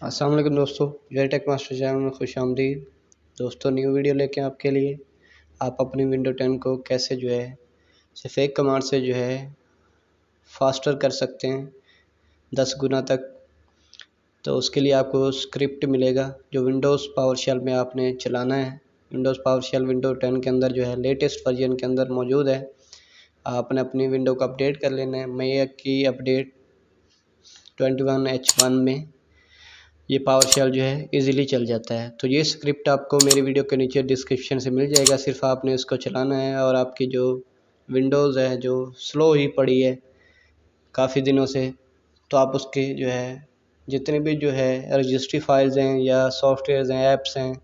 अस्सलाम वालेकुम दोस्तों, जेड टेक मास्टर चैनल में खुश आमदीद। दोस्तों न्यू वीडियो लेके आपके लिए आप अपनी विंडो 10 को कैसे सिर्फ एक कमांड से फास्टर कर सकते हैं 10 गुना तक। तो उसके लिए आपको स्क्रिप्ट मिलेगा जो विंडोज़ पावरशेल में आपने चलाना है। विंडोज़ पावरशेल विंडो 10 के अंदर लेटेस्ट वर्जन के अंदर मौजूद है। आपने अपनी विंडो को अपडेट कर लेना है। मैं की अपडेट 21H1 में ये पावरशेल इजीली चल जाता है। तो ये स्क्रिप्ट आपको मेरी वीडियो के नीचे डिस्क्रिप्शन से मिल जाएगा। सिर्फ आपने इसको चलाना है और आपकी जो विंडोज़ है जो स्लो ही पड़ी है काफ़ी दिनों से, तो आप उसके जितने भी रजिस्ट्री फाइल्स हैं या सॉफ्टवेयर्स हैं, ऐप्स हैं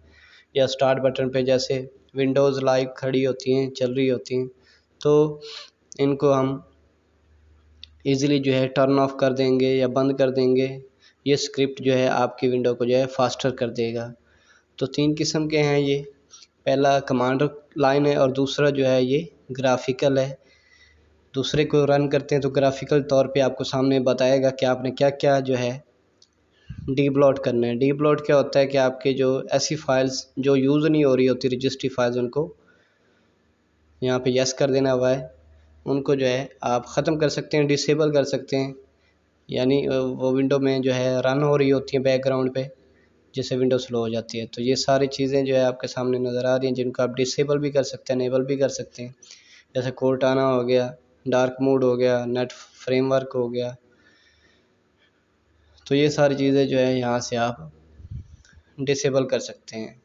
या स्टार्ट बटन पे जैसे विंडोज़ लाइव खड़ी होती हैं, चल रही होती हैं, तो इनको हम ईज़िली टर्न ऑफ कर देंगे या बंद कर देंगे। ये स्क्रिप्ट आपकी विंडो को फास्टर कर देगा। तो 3 किस्म के हैं ये। पहला कमांड लाइन है और दूसरा ये ग्राफिकल है। दूसरे को रन करते हैं तो ग्राफिकल तौर पे आपको सामने बताएगा कि आपने क्या क्या डीबलॉट करना है। डीबलॉट क्या होता है कि आपके जो ऐसी फाइल्स जो यूज़ नहीं हो रही होती रजिस्ट्री फाइल्स, उनको यहाँ पे यस कर देना हुआ है। उनको आप ख़त्म कर सकते हैं, डिसेबल कर सकते हैं। यानी वो विंडो में रन हो रही होती है बैकग्राउंड पे, जिससे विंडो स्लो हो जाती है। तो ये सारी चीज़ें आपके सामने नज़र आ रही हैं, जिनको आप डिसेबल भी कर सकते हैं, इनेबल भी कर सकते हैं। जैसे कोर्टाना हो गया, डार्क मोड हो गया, नेट फ्रेमवर्क हो गया। तो ये सारी चीज़ें यहाँ से आप डिसेबल कर सकते हैं।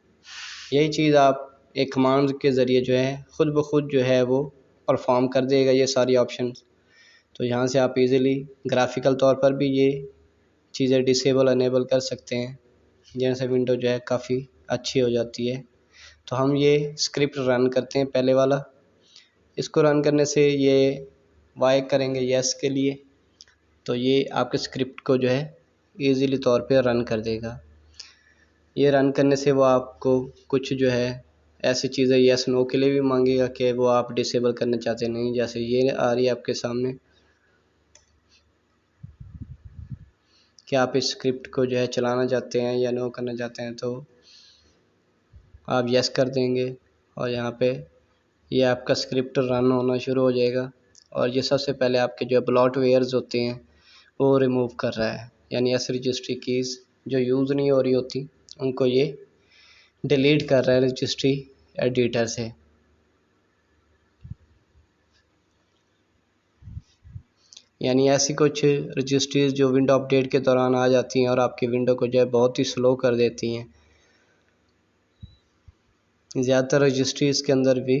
यही चीज़ आप एक कमांड के ज़रिए ख़ुद ब खुद वो परफॉर्म कर देगा ये सारी ऑप्शंस। तो यहाँ से आप इजीली ग्राफिकल तौर पर भी ये चीज़ें डिसेबल अनेबल कर सकते हैं, जिनसे विंडो काफ़ी अच्छी हो जाती है। तो हम ये स्क्रिप्ट रन करते हैं पहले वाला। इसको रन करने से ये वाई करेंगे यस के लिए, तो ये आपके स्क्रिप्ट को ईज़िली तौर पे रन कर देगा। ये रन करने से वो आपको कुछ ऐसी चीज़ें यस नो के लिए भी मांगेगा कि वो आप डिसेबल करना चाहते नहीं। जैसे ये आ रही है आपके सामने कि आप इस स्क्रिप्ट को चलाना चाहते हैं या नो करना चाहते हैं, तो आप यस कर देंगे और यहाँ पे ये आपका स्क्रिप्ट रन होना शुरू हो जाएगा। और ये सबसे पहले आपके ब्लॉटवेयर्स होते हैं वो रिमूव कर रहा है, यानी ऐसी रजिस्ट्री कीज़ जो यूज़ नहीं हो रही होती उनको ये डिलीट कर रहा है रजिस्ट्री एडिटर से। यानी ऐसी कुछ रजिस्ट्रीज़ जो विंडो अपडेट के दौरान आ जाती हैं और आपकी विंडो को बहुत ही स्लो कर देती हैं। ज़्यादातर रजिस्ट्रीज़ के अंदर भी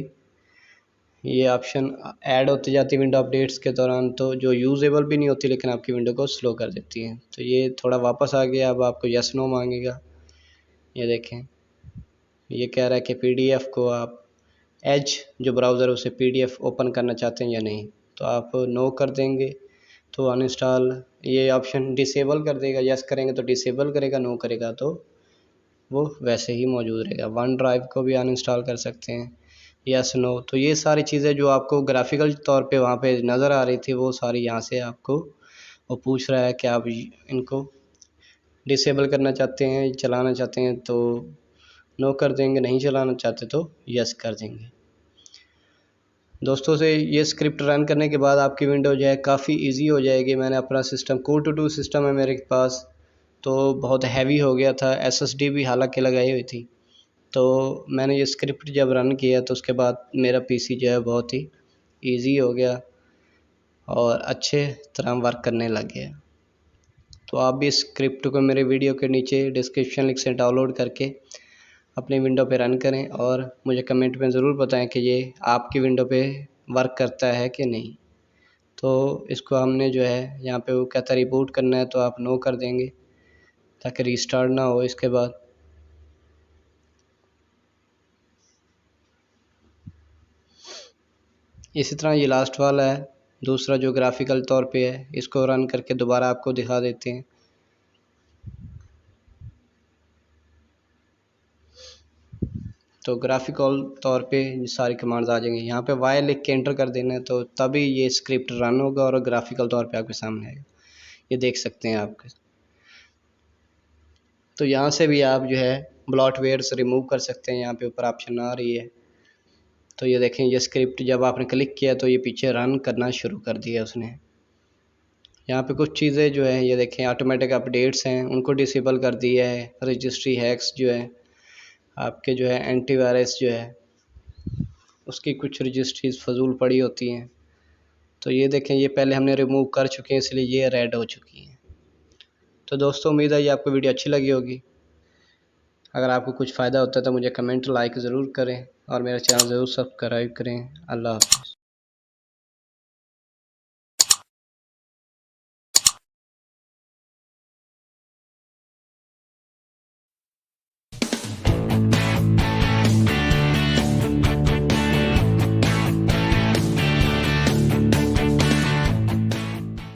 ये ऑप्शन ऐड होती जाती है विंडो अपडेट्स के दौरान, तो जो यूज़ेबल भी नहीं होती लेकिन आपकी विंडो को स्लो कर देती हैं। तो ये थोड़ा वापस आ गया, अब आपको यस नो मांगेगा। ये देखें, ये कह रहा है कि पीडीएफ को आप एज जो ब्राउज़र उसे पीडीएफ ओपन करना चाहते हैं या नहीं, तो आप नो कर देंगे तो अनइंस्टॉल ये ऑप्शन डिसेबल कर देगा। यस करेंगे तो डिसेबल करेगा, नो करेगा तो वो वैसे ही मौजूद रहेगा। वन ड्राइव को भी अनइंस्टॉल कर सकते हैं, यस नो। तो ये सारी चीज़ें जो आपको ग्राफिकल तौर पे वहाँ पे नज़र आ रही थी वो सारी यहाँ से आपको वो पूछ रहा है कि आप इनको डिसेबल करना चाहते हैं, चलाना चाहते हैं तो नो कर देंगे, नहीं चलाना चाहते तो यस कर देंगे। दोस्तों से ये स्क्रिप्ट रन करने के बाद आपकी विंडो काफ़ी इजी हो जाएगी। मैंने अपना सिस्टम कोर2 सिस्टम है मेरे पास, तो बहुत हैवी हो गया था, एसएसडी भी हालांकि लगाई हुई थी। तो मैंने ये स्क्रिप्ट जब रन किया तो उसके बाद मेरा पीसी बहुत ही इजी हो गया और अच्छे तरह वर्क करने लग गया। तो आप भी इस स्क्रिप्ट को मेरे वीडियो के नीचे डिस्क्रिप्शन लिंक से डाउनलोड करके अपनी विंडो पे रन करें और मुझे कमेंट में ज़रूर बताएं कि ये आपकी विंडो पे वर्क करता है कि नहीं। तो इसको हमने यहाँ पे वो कहता है रिबूट करना है, तो आप नो कर देंगे ताकि रीस्टार्ट ना हो इसके बाद। इसी तरह ये लास्ट वाला है, दूसरा जो ग्राफिकल तौर पे है, इसको रन करके दोबारा आपको दिखा देते हैं। तो ग्राफिकल तौर पे सारी कमांड्स आ जाएंगी। यहाँ पे वाई लिख के एंटर कर देना है, तो तभी ये स्क्रिप्ट रन होगा और ग्राफिकल तौर पे आपके सामने आएगा। ये देख सकते हैं आपके। तो यहाँ से भी आप जो है ब्लॉटवेयर से रिमूव कर सकते हैं। यहाँ पे ऊपर ऑप्शन आ रही है, तो ये देखें ये स्क्रिप्ट जब आपने क्लिक किया तो ये पीछे रन करना शुरू कर दिया उसने। यहाँ पे कुछ चीज़ें जो है ये देखें ऑटोमेटिक अपडेट्स हैं उनको डिसेबल कर दिया है। रजिस्ट्री हैक्स जो है आपके जो है एंटीवायरस जो है उसकी कुछ रजिस्ट्रीज फजूल पड़ी होती हैं, तो ये देखें ये पहले हमने रिमूव कर चुके हैं इसलिए ये रेड हो चुकी हैं। तो दोस्तों उम्मीद है ये आपको वीडियो अच्छी लगी होगी। अगर आपको कुछ फ़ायदा होता है तो मुझे कमेंट लाइक ज़रूर करें और मेरा चैनल ज़रूर सब्सक्राइब करें। अल्लाह हाफ़िज़।